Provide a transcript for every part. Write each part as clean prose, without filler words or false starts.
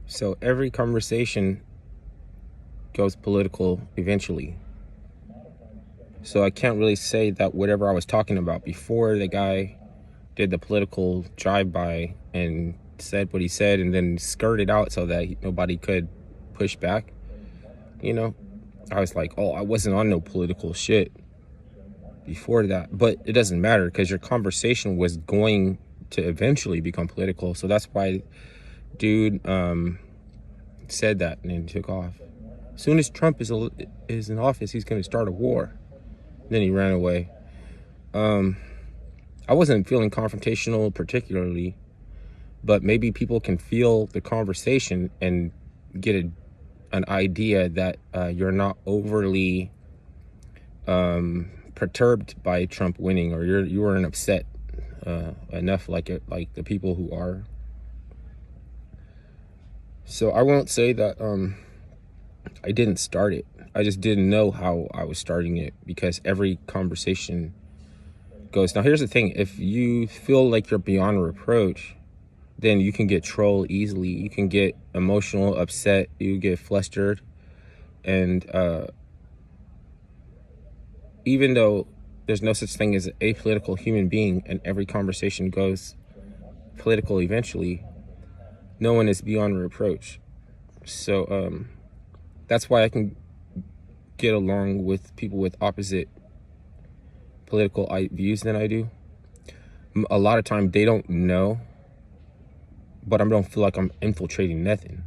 So every conversation goes political eventually. So I can't really say that whatever I was talking about before the guy did the political drive-by and said what he said and then skirted out so that nobody could push back, you know, I was like, oh, I wasn't on no political shit before that. But it doesn't matter because your conversation was going to eventually become political. So that's why dude said that and then took off. As soon as Trump is in office, he's going to start a war. Then he ran away. I wasn't feeling confrontational particularly, but maybe people can feel the conversation and get an idea that you're not overly perturbed by Trump winning, or you weren't upset enough like the people who are. So I won't say that I didn't start it. I just didn't know how I was starting it because every conversation goes. Now here's the thing: if you feel like you're beyond reproach, then you can get trolled easily. You can get emotional, upset. You get flustered, and even though there's no such thing as an apolitical human being, and every conversation goes political eventually, no one is beyond reproach. So that's why I can get along with people with opposite political views than I do. A lot of time they don't know, but I don't feel like I'm infiltrating nothing.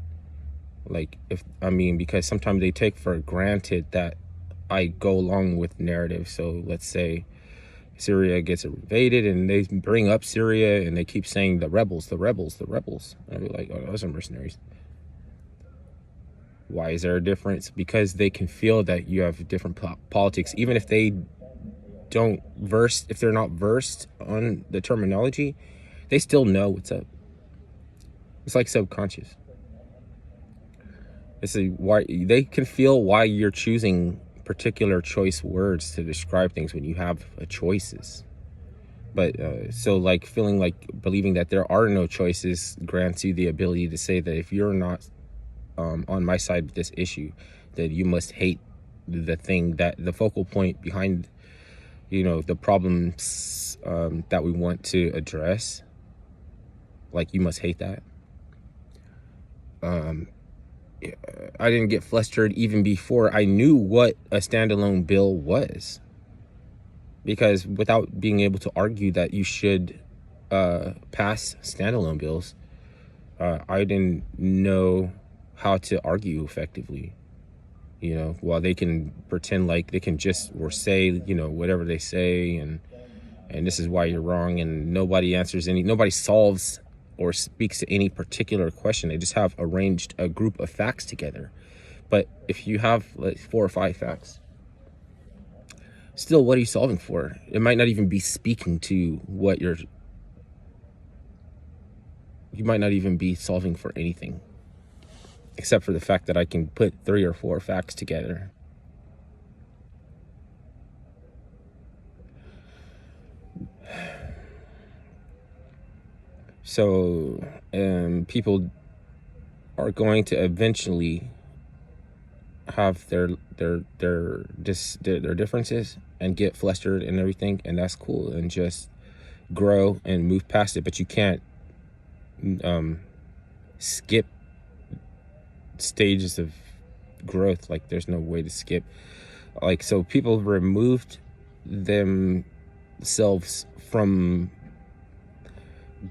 Because sometimes they take for granted that I go along with narrative. So let's say Syria gets invaded and they bring up Syria and they keep saying the rebels, the rebels, the rebels. I'd be like, oh, those are mercenaries. Why is there a difference? Because they can feel that you have different politics, even if they if they're not versed on the terminology, they still know what's up. It's like subconscious. Why they can feel why you're choosing particular choice words to describe things when you have choices. But so like believing that there are no choices grants you the ability to say that if you're not on my side with this issue, that you must hate the thing, that the focal point behind, the problems that we want to address. Like, you must hate that. I didn't get flustered even before I knew what a standalone bill was, because without being able to argue that you should pass standalone bills, I didn't know how to argue effectively. While they can pretend like they can just or say whatever they say, and this is why you're wrong, and nobody solves or speaks to any particular question. They just have arranged a group of facts together. But if you have like 4 or 5 facts, still, what are you solving for? It might not even be speaking to what you might not even be solving for anything, except for the fact that I can put 3 or 4 facts together. So people are going to eventually have their differences and get flustered and everything, and that's cool, and just grow and move past it. But you can't skip stages of growth. Like, there's no way to skip. Like, so people removed themselves from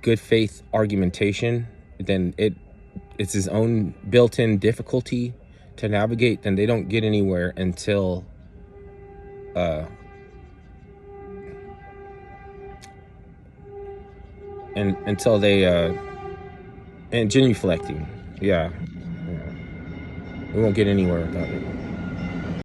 good faith argumentation, then it's his own built-in difficulty to navigate. Then they don't get anywhere until they and genuflecting. Yeah, we won't get anywhere without it.